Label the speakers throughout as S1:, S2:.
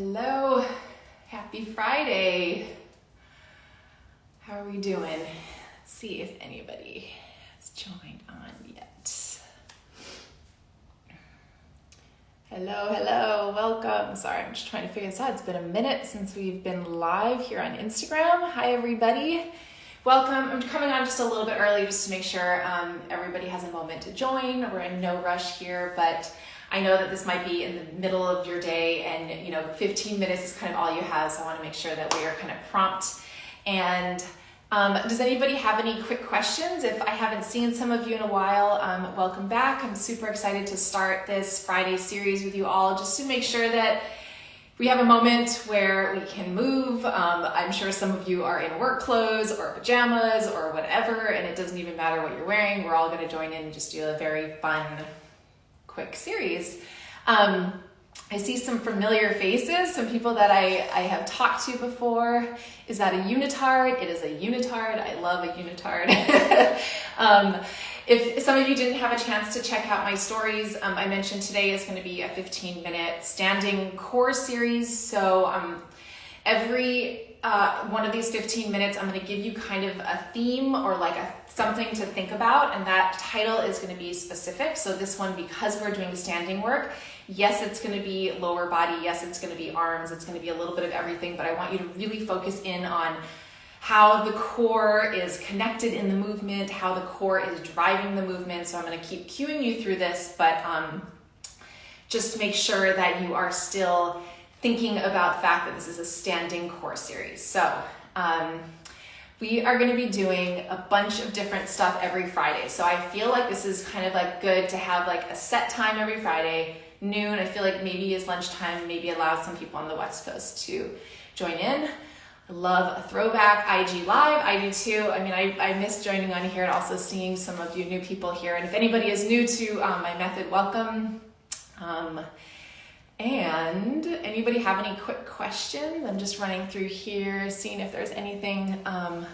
S1: Hello, happy Friday. How are we doing? Let's see if anybody has joined on yet. Hello, welcome. Sorry, I'm just trying to figure this out. It's been a minute since we've been live here on Instagram. Hi, everybody. Welcome. I'm coming on just a little bit early just to make sure everybody has a moment to join. We're in no rush here, but I know that this might be in the middle of your day and 15 minutes is kind of all you have, so I want to make sure that we are kind of prompt. And does anybody have any quick questions? If I haven't seen some of you in a while, welcome back. I'm super excited to start this Friday series with you all just to make sure that we have a moment where we can move. I'm sure some of you are in work clothes or pajamas or whatever, and it doesn't even matter what you're wearing. We're all going to join in and just do a very fun quick series. I see some familiar faces, some people that I have talked to before. Is that a unitard? It is a unitard. I love a unitard. If some of you didn't have a chance to check out my stories, I mentioned today is going to be a 15-minute standing core series. So every one of these 15 minutes, I'm going to give you kind of a theme or like something to think about, and that title is going to be specific. So this one, because we're doing standing work, yes, it's going to be lower body, yes, it's going to be arms, it's going to be a little bit of everything, but I want you to really focus in on how the core is connected in the movement, how the core is driving the movement. So I'm going to keep cueing you through this, but just make sure that you are still thinking about the fact that this is a standing core series. So we are going to be doing a bunch of different stuff every Friday. So I feel like this is kind of like good to have like a set time every Friday, noon. I feel like maybe is lunchtime, maybe allow some people on the West Coast to join in. I love a throwback IG Live. I do too. I mean, I miss joining on here and also seeing some of you new people here. And if anybody is new to my method, welcome. And anybody have any quick questions? I'm just running through here, seeing if there's anything. I'm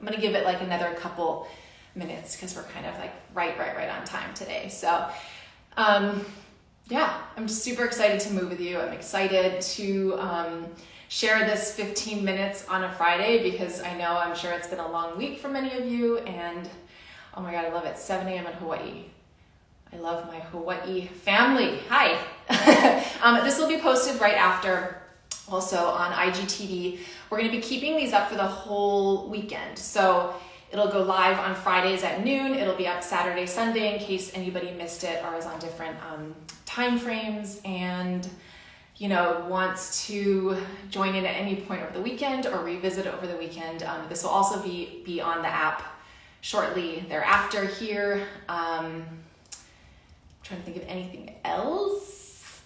S1: gonna give it like another couple minutes because we're kind of like right on time today. So yeah, I'm just super excited to move with you. I'm excited to share this 15 minutes on a Friday because I'm sure it's been a long week for many of you, and oh my God, I love it. 7 a.m. in Hawaii. I love my Hawaii family. Hi. This will be posted right after also on IGTV. We're going to be keeping these up for the whole weekend. So it'll go live on Fridays at noon. It'll be up Saturday, Sunday in case anybody missed it or is on different time frames and wants to join in at any point over the weekend or revisit over the weekend. This will also be on the app shortly thereafter here. Trying to think of anything else.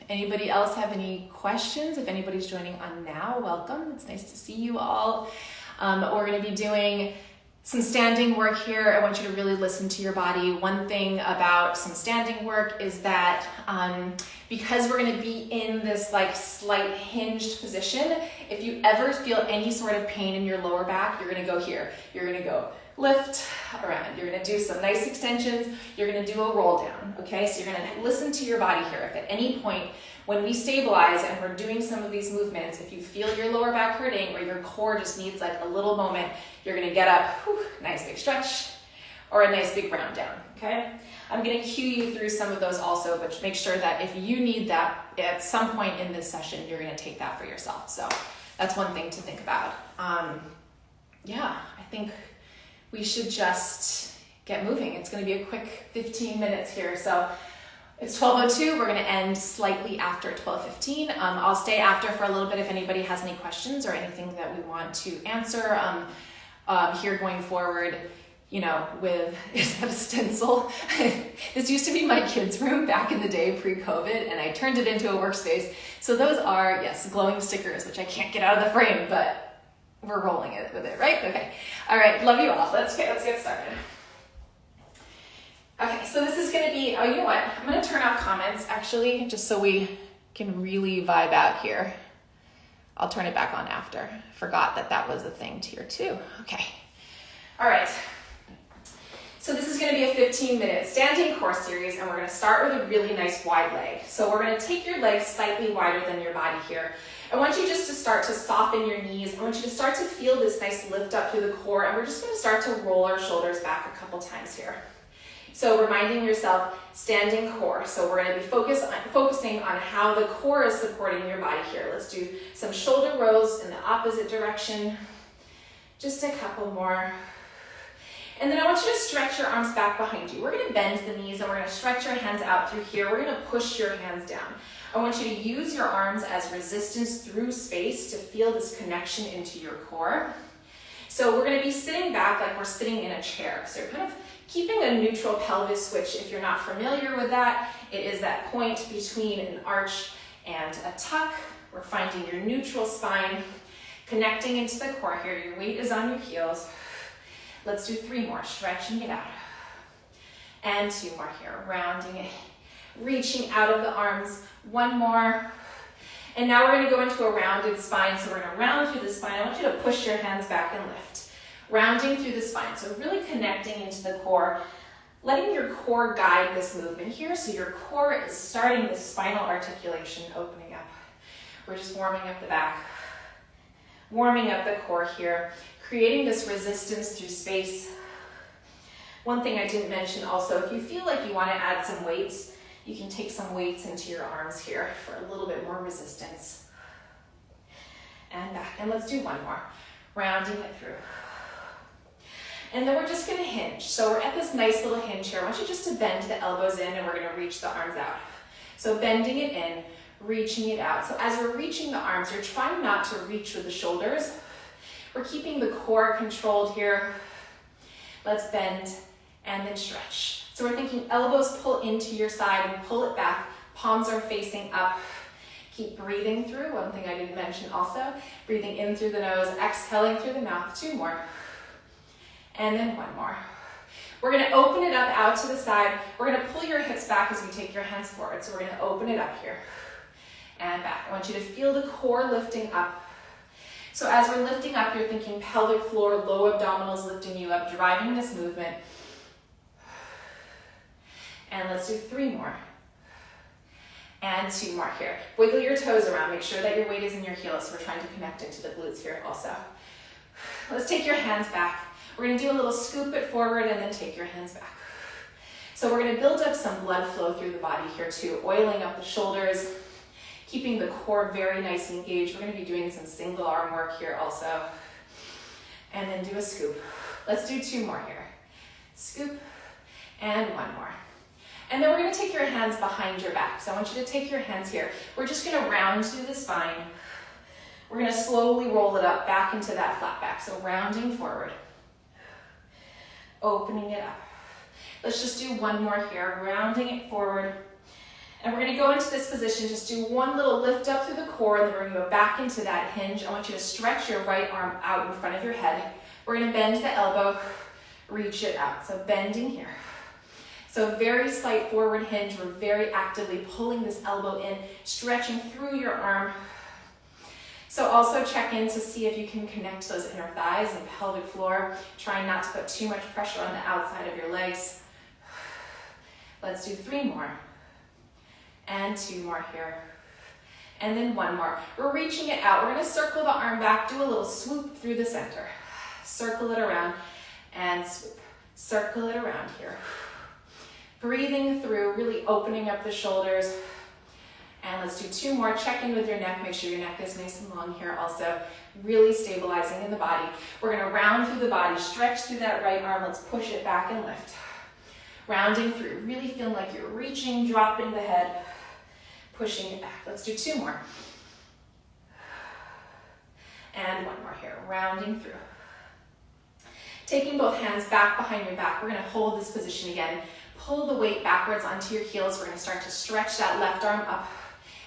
S1: Anybody else have any questions? If anybody's joining on now, welcome. It's nice to see you all. We're going to be doing some standing work here. I want you to really listen to your body. One thing about some standing work is that because we're going to be in this like slight hinged position, if you ever feel any sort of pain in your lower back, you're going to go here. You're going to go lift around. You're going to do some nice extensions. You're going to do a roll down. Okay, so you're going to listen to your body here. If at any point when we stabilize and we're doing some of these movements, if you feel your lower back hurting or your core just needs like a little moment, you're going to get up, nice big stretch, or a nice big round down. Okay, I'm going to cue you through some of those also, but make sure that if you need that at some point in this session, you're going to take that for yourself. So that's one thing to think about. Yeah, I think we should just get moving. It's going to be a quick 15 minutes here. So it's 12:02. We're going to end slightly after 12:15. I'll stay after for a little bit if anybody has any questions or anything that we want to answer here going forward. With, is that a stencil? This used to be my kids' room back in the day pre-COVID, and I turned it into a workspace. So those are, yes, glowing stickers, which I can't get out of the frame, but we're rolling it with it, right? Okay. All right. Love you all. Let's get started. Okay. So this is going to be, you know what? I'm going to turn off comments actually, just so we can really vibe out here. I'll turn it back on after. Forgot that was a thing here too. Okay. All right. So this is going to be a 15-minute standing core series, and we're going to start with a really nice wide leg. So we're going to take your legs slightly wider than your body here. I want you just to start to soften your knees. I want you to start to feel this nice lift up through the core, and we're just going to start to roll our shoulders back a couple times here. So reminding yourself, standing core. So we're going to be focusing on how the core is supporting your body here. Let's do some shoulder rolls in the opposite direction. Just a couple more. And then I want you to stretch your arms back behind you. We're going to bend the knees and we're going to stretch your hands out through here. We're going to push your hands down. I want you to use your arms as resistance through space to feel this connection into your core. So we're going to be sitting back like we're sitting in a chair. So you're kind of keeping a neutral pelvis switch. If you're not familiar with that, it is that point between an arch and a tuck. We're finding your neutral spine, connecting into the core here. Your weight is on your heels. Let's do 3 more, stretching it out. And 2 more here, rounding it, reaching out of the arms. 1 more. And now we're going to go into a rounded spine. So we're going to round through the spine. I want you to push your hands back and lift. Rounding through the spine, so really connecting into the core, letting your core guide this movement here. So your core is starting this spinal articulation, opening up. We're just warming up the back, warming up the core here, creating this resistance through space. One thing I didn't mention also, if you feel like you want to add some weights, you can take some weights into your arms here for a little bit more resistance. And back, and let's do 1 more, rounding it through. And then we're just going to hinge. So we're at this nice little hinge here. I want you just to bend the elbows in and we're going to reach the arms out. So bending it in, reaching it out. So as we're reaching the arms, you're trying not to reach with the shoulders. We're keeping the core controlled here. Let's bend and then stretch. So we're thinking elbows pull into your side and pull it back. Palms are facing up. Keep breathing through. One thing I didn't mention also, breathing in through the nose, exhaling through the mouth. 2 more. And then 1 more. We're going to open it up out to the side. We're going to pull your hips back as we take your hands forward. So we're going to open it up here and back. I want you to feel the core lifting up. So as we're lifting up, you're thinking pelvic floor, low abdominals lifting you up, driving this movement. And let's do 3 more. And 2 more here. Wiggle your toes around. Make sure that your weight is in your heels. We're trying to connect into the glutes here also. Let's take your hands back. We're going to do a little scoop it forward and then take your hands back. So we're going to build up some blood flow through the body here too, oiling up the shoulders, keeping the core very nice and engaged. We're going to be doing some single arm work here also. And then do a scoop. Let's do 2 more here. Scoop and 1 more. And then we're going to take your hands behind your back. So I want you to take your hands here. We're just going to round through the spine. We're going to slowly roll it up back into that flat back. So rounding forward. Opening it up. Let's just do 1 more here, rounding it forward. And we're going to go into this position, just do 1 little lift up through the core, and then we're going to go back into that hinge. I want you to stretch your right arm out in front of your head. We're going to bend the elbow, reach it out. So bending here. So very slight forward hinge. We're very actively pulling this elbow in, stretching through your arm. So also check in to see if you can connect those inner thighs and pelvic floor. Try not to put too much pressure on the outside of your legs. Let's do 3 more. And 2 more here. And then 1 more. We're reaching it out. We're going to circle the arm back, do a little swoop through the center. Circle it around and swoop. Circle it around here. Breathing through, really opening up the shoulders. And let's do 2 more. Check in with your neck. Make sure your neck is nice and long here also. Really stabilizing in the body. We're going to round through the body. Stretch through that right arm. Let's push it back and lift. Rounding through. Really feeling like you're reaching, dropping the head, pushing it back. Let's do 2 more. And 1 more here. Rounding through. Taking both hands back behind your back. We're going to hold this position again. Pull the weight backwards onto your heels. We're going to start to stretch that left arm up.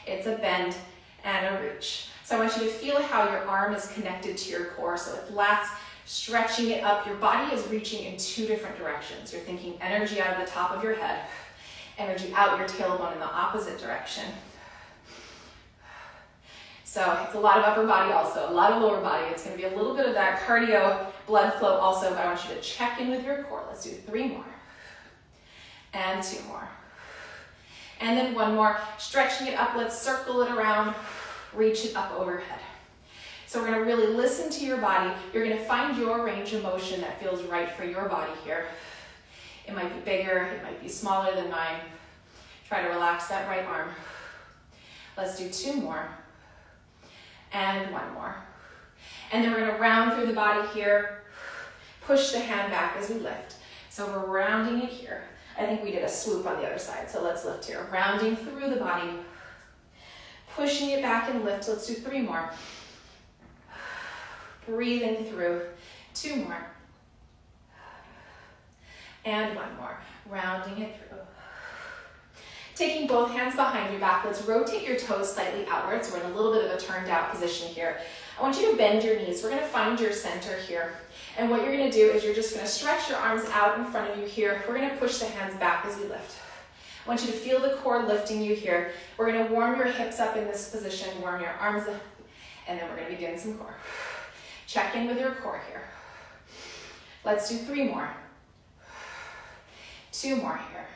S1: It's a bend and a reach. So I want you to feel how your arm is connected to your core. So it lats, stretching it up. Your body is reaching in 2 different directions. You're thinking energy out of the top of your head, energy out your tailbone in the opposite direction. So it's a lot of upper body also, a lot of lower body. It's going to be a little bit of that cardio blood flow also, but I want you to check in with your core. Let's do 3 more. And 2 more. And then 1 more. Stretching it up, let's circle it around, reach it up overhead. So we're going to really listen to your body. You're going to find your range of motion that feels right for your body here. It might be bigger, it might be smaller than mine. Try to relax that right arm. Let's do 2 more. And 1 more. And then we're going to round through the body here. Push the hand back as we lift. So we're rounding it here. I think we did a swoop on the other side, so let's lift here. Rounding through the body. Pushing it back and lift. Let's do 3 more. Breathing through. 2 more. And 1 more. Rounding it through. Taking both hands behind your back, let's rotate your toes slightly outwards. We're in a little bit of a turned out position here. I want you to bend your knees. We're going to find your center here. And what you're going to do is you're just going to stretch your arms out in front of you here. We're going to push the hands back as we lift. I want you to feel the core lifting you here. We're going to warm your hips up in this position, warm your arms up, and then we're going to be doing some core. Check in with your core here. Let's do 3 more. 2 more here.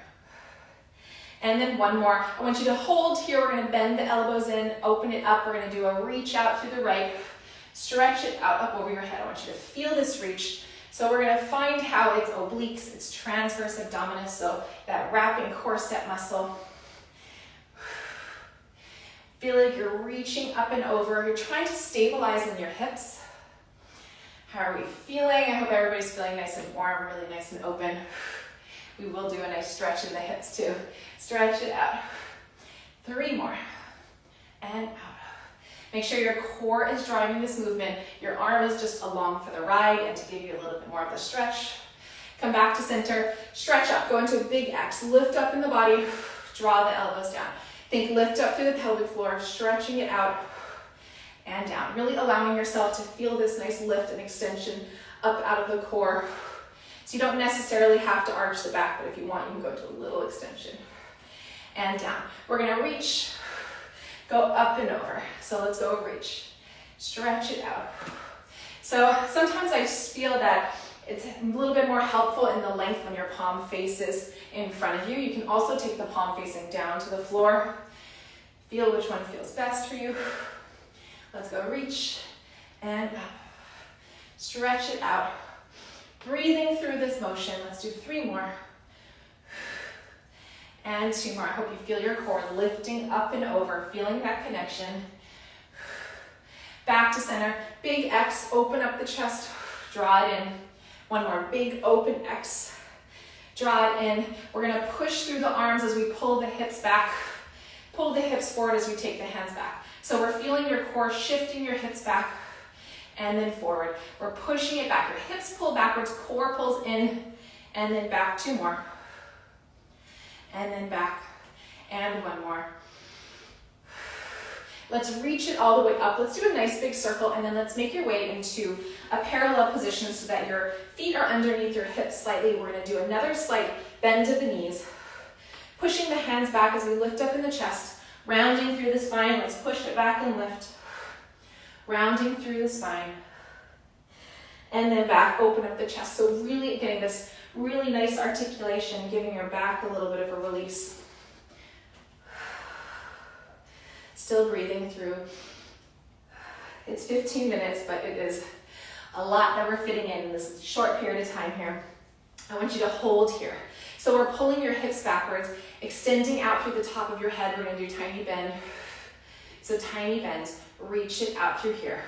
S1: And then 1 more. I want you to hold here. We're going to bend the elbows in, open it up. We're going to do a reach out through the right. Stretch it out up over your head. I want you to feel this reach. So we're going to find how it's obliques, it's transverse abdominis, so that wrapping corset muscle. Feel like you're reaching up and over. You're trying to stabilize in your hips. How are we feeling? I hope everybody's feeling nice and warm, really nice and open. We will do a nice stretch in the hips too. Stretch it out. 3 more. And out. Make sure your core is driving this movement. Your arm is just along for the ride and to give you a little bit more of the stretch. Come back to center. Stretch up. Go into a big X. Lift up in the body. Draw the elbows down. Think lift up through the pelvic floor. Stretching it out and down. Really allowing yourself to feel this nice lift and extension up out of the core. So you don't necessarily have to arch the back, but if you want, you can go to a little extension. And down. We're going to reach, go up and over. So let's go reach. Stretch it out. So sometimes I just feel that it's a little bit more helpful in the length when your palm faces in front of you. You can also take the palm facing down to the floor. Feel which one feels best for you. Let's go reach and up. Stretch it out. Breathing through this motion. Let's do 3 more. And 2 more. I hope you feel your core lifting up and over, feeling that connection. Back to center. Big X, open up the chest, draw it in. 1 more, big open X. Draw it in. We're gonna push through the arms as we pull the hips back. Pull the hips forward as we take the hands back. So we're feeling your core shifting your hips back and then forward. We're pushing it back. Your hips pull backwards, core pulls in, and then back. 2 more. And then back, and 1 more. Let's reach it all the way up. Let's do a nice big circle, and then let's make your way into a parallel position so that your feet are underneath your hips slightly. We're gonna do another slight bend of the knees. Pushing the hands back as we lift up in the chest. Rounding through the spine. Let's push it back and lift. Rounding through the spine. And then back, open up the chest. So really getting this really nice articulation, giving your back a little bit of a release. Still breathing through. It's 15 minutes, but it is a lot that we're fitting in this short period of time here. I want you to hold here. So we're pulling your hips backwards, extending out through the top of your head. We're gonna do tiny bend. So tiny bends, reach it out through here.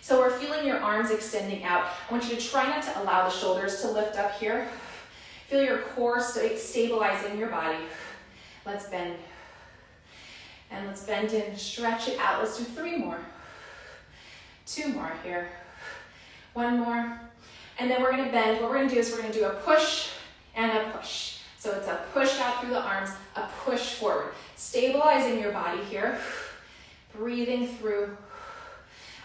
S1: So we're feeling your arms extending out. I want you to try not to allow the shoulders to lift up here. Feel your core stabilize in your body. Let's bend. And let's bend in, stretch it out. Let's do 3 more. 2 more here. 1 more. And then we're gonna bend. What we're gonna do is we're gonna do a push and a push. So it's a push out through the arms, a push forward. Stabilizing your body here. Breathing through.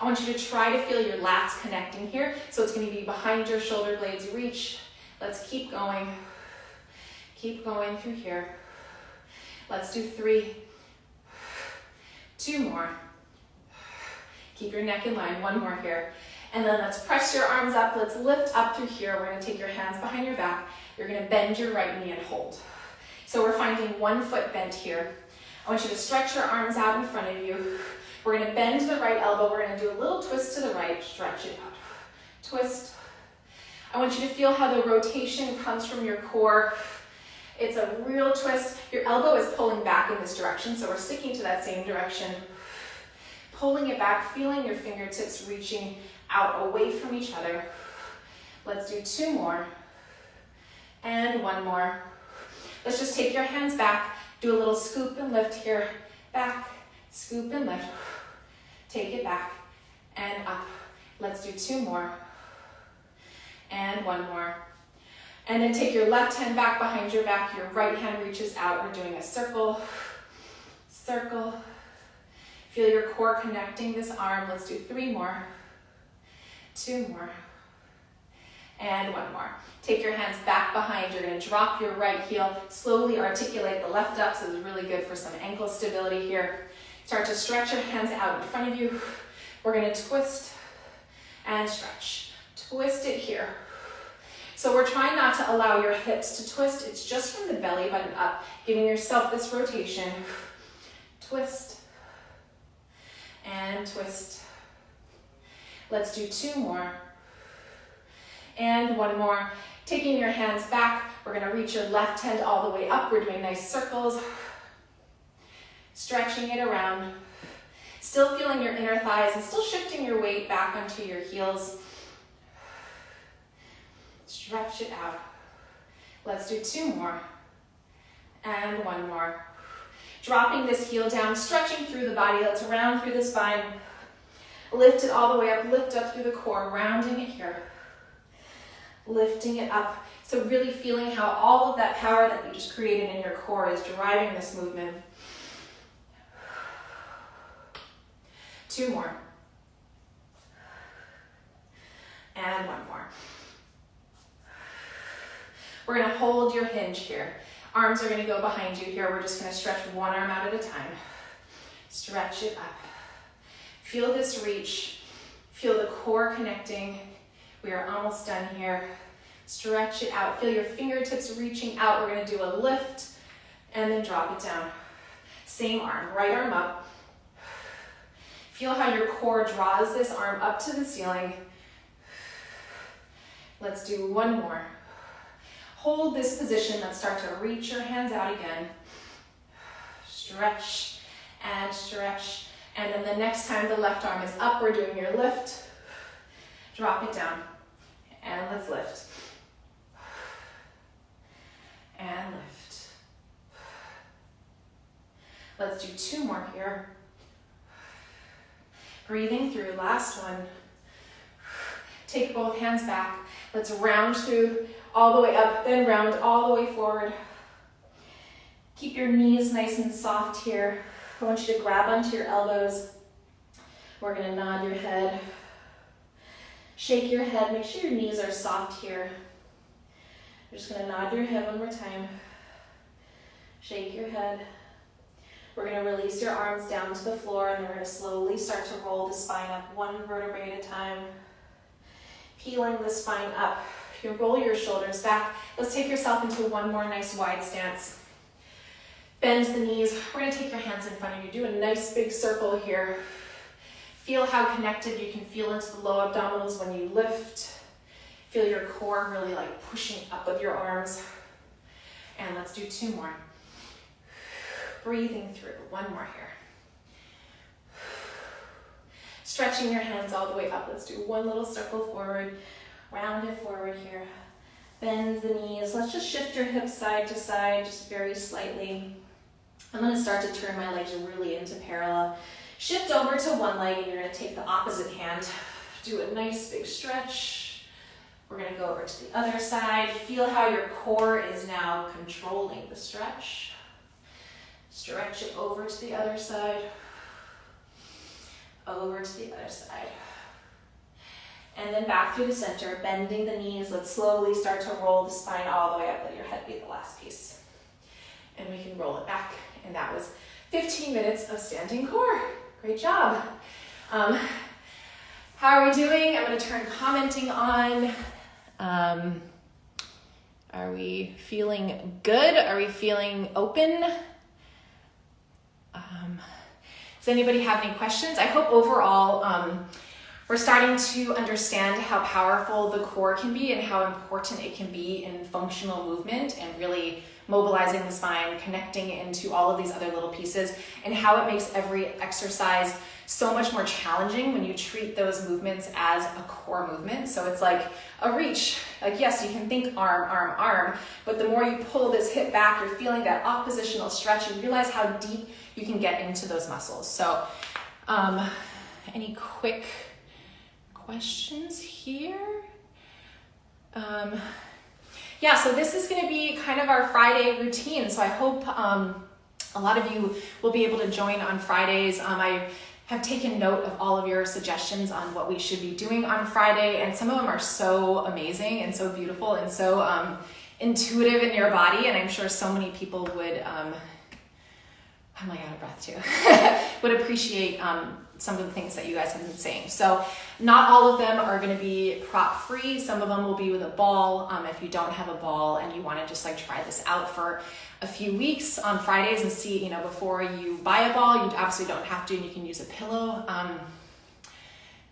S1: I want you to try to feel your lats connecting here. So it's going to be behind your shoulder blades. Reach. Let's keep going. Keep going through here. Let's do 3. 2 more. Keep your neck in line, one more here. And then let's press your arms up. Let's lift up through here. We're gonna take your hands behind your back. You're gonna bend your right knee and hold. So we're finding one foot bent here. I want you to stretch your arms out in front of you. We're gonna bend the right elbow. We're gonna do a little twist to the right, stretch it out. Twist. I want you to feel how the rotation comes from your core. It's a real twist. Your elbow is pulling back in this direction, so we're sticking to that same direction. Pulling it back, feeling your fingertips reaching out away from each other. Let's do 2 more. And 1 more. Let's just take your hands back. Do a little scoop and lift here. Back, scoop and lift. Take it back and up. Let's do 2 more. And 1 more. And then take your left hand back behind your back. Your right hand reaches out. We're doing a circle, circle. Feel your core connecting this arm. Let's do 3 more, 2 more, and 1 more. Take your hands back behind. You're gonna drop your right heel. Slowly articulate the left up. So this is really good for some ankle stability here. Start to stretch your hands out in front of you. We're gonna twist and stretch. Twist it here. So we're trying not to allow your hips to twist. It's just from the belly button up, giving yourself this rotation. Twist and twist. Let's do 2 more and 1 more. Taking your hands back, we're gonna reach your left hand all the way up. We're doing nice circles, stretching it around, still feeling your inner thighs and still shifting your weight back onto your heels. Stretch it out. Let's do 2 more and 1 more. Dropping this heel down, stretching through the body. Let's round through the spine. Lift it all the way up, lift up through the core, rounding it here. Lifting it up. So really feeling how all of that power that you just created in your core is driving this movement. 2 more. And 1 more. We're gonna hold your hinge here. Arms are gonna go behind you here. We're just gonna stretch one arm out at a time. Stretch it up. Feel this reach. Feel the core connecting. We are almost done here. Stretch it out. Feel your fingertips reaching out. We're gonna do a lift and then drop it down. Same arm, right arm up. Feel how your core draws this arm up to the ceiling. Let's do 1 more. Hold this position. Let's start to reach your hands out again. Stretch and stretch. And then the next time the left arm is up, we're doing your lift. Drop it down. And let's lift. And lift. Let's do 2 more here. Breathing through, last one. Take both hands back. Let's round through all the way up, then round all the way forward. Keep your knees nice and soft here. I want you to grab onto your elbows. We're gonna nod your head. Shake your head, make sure your knees are soft here. You're just gonna nod your head one more time. Shake your head. We're gonna release your arms down to the floor and then we're gonna slowly start to roll the spine up one vertebrae at a time. Peeling the spine up. You can roll your shoulders back. Let's take yourself into one more nice wide stance. Bend the knees. We're gonna take your hands in front of you. Do a nice big circle here. Feel how connected you can feel into the low abdominals when you lift. Feel your core really like pushing up with your arms. And let's do 2 more. Breathing through, 1 more here. Stretching your hands all the way up. Let's do 1 little circle forward. Round it forward here. Bend the knees. Let's just shift your hips side to side, just very slightly. I'm gonna start to turn my legs really into parallel. Shift over to one leg and you're gonna take the opposite hand. Do a nice big stretch. We're gonna go over to the other side. Feel how your core is now controlling the stretch. Stretch it over to the other side. Over to the other side. And then back through the center, bending the knees. Let's slowly start to roll the spine all the way up. Let your head be the last piece. And we can roll it back. And that was 15 minutes of standing core. Great job. How are we doing? I'm going to turn commenting on. Are we feeling good? Are we feeling open? Does anybody have any questions? I hope overall we're starting to understand how powerful the core can be and how important it can be in functional movement and really mobilizing the spine, connecting into all of these other little pieces, and how it makes every exercise so much more challenging when you treat those movements as a core movement. So it's like a reach. Like, yes, you can think arm, arm, arm, but the more you pull this hip back, you're feeling that oppositional stretch. You realize how deep you can get into those muscles. So any quick questions here? Yeah, so this is going to be kind of our Friday routine. So I hope a lot of you will be able to join on Fridays. I have taken note of all of your suggestions on what we should be doing on Friday, and some of them are so amazing and so beautiful and so intuitive in your body, and I'm sure so many people would, I'm like out of breath too, would appreciate some of the things that you guys have been saying. So not all of them are going to be prop free. Some of them will be with a ball. If you don't have a ball and you want to just like try this out for a few weeks on Fridays and see, before you buy a ball, you absolutely don't have to, and you can use a pillow.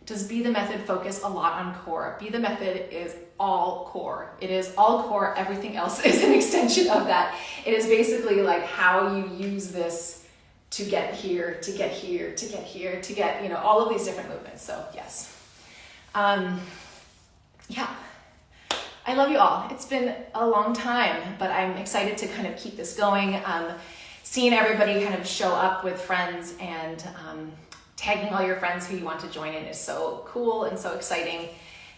S1: Does Be the Method focus a lot on core? Be the Method is all core. It is all core. Everything else is an extension of that. It is basically like how you use this to get here, to get here, to get here, to get, all of these different movements. So yes. Yeah. I love you all. It's been a long time, but I'm excited to kind of keep this going. Seeing everybody kind of show up with friends and tagging all your friends who you want to join in is so cool and so exciting.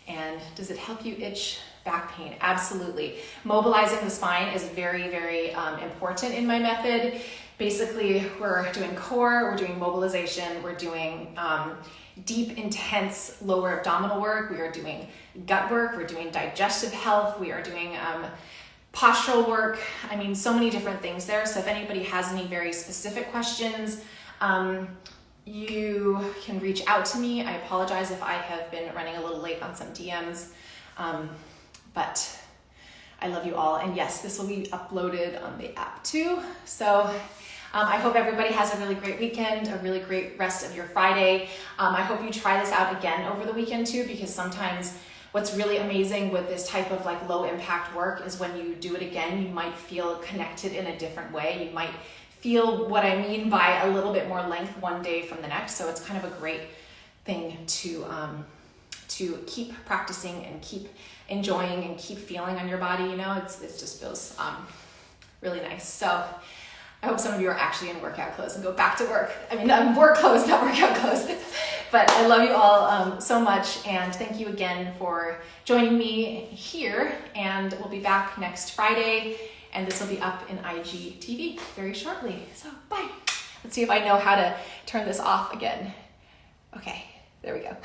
S1: And does it help you itch back pain? Absolutely. Mobilizing the spine is very, very important in my method. Basically, we're doing core, we're doing mobilization, we're doing deep, intense lower abdominal work, we are doing gut work, we're doing digestive health, we are doing postural work. I mean, so many different things there. So if anybody has any very specific questions, you can reach out to me. I apologize if I have been running a little late on some DMs, but I love you all. And yes, this will be uploaded on the app too. So I hope everybody has a really great weekend, a really great rest of your Friday. I hope you try this out again over the weekend too, because sometimes what's really amazing with this type of like low impact work is when you do it again, you might feel connected in a different way. You might feel what I mean by a little bit more length one day from the next. So it's kind of a great thing to keep practicing and keep enjoying and keep feeling on your body. It just feels really nice. So I hope some of you are actually in workout clothes and go back to work. I mean, work clothes, not workout clothes. But I love you all so much, and thank you again for joining me here. And we'll be back next Friday, and this will be up in IGTV very shortly. So bye. Let's see if I know how to turn this off again. Okay, there we go.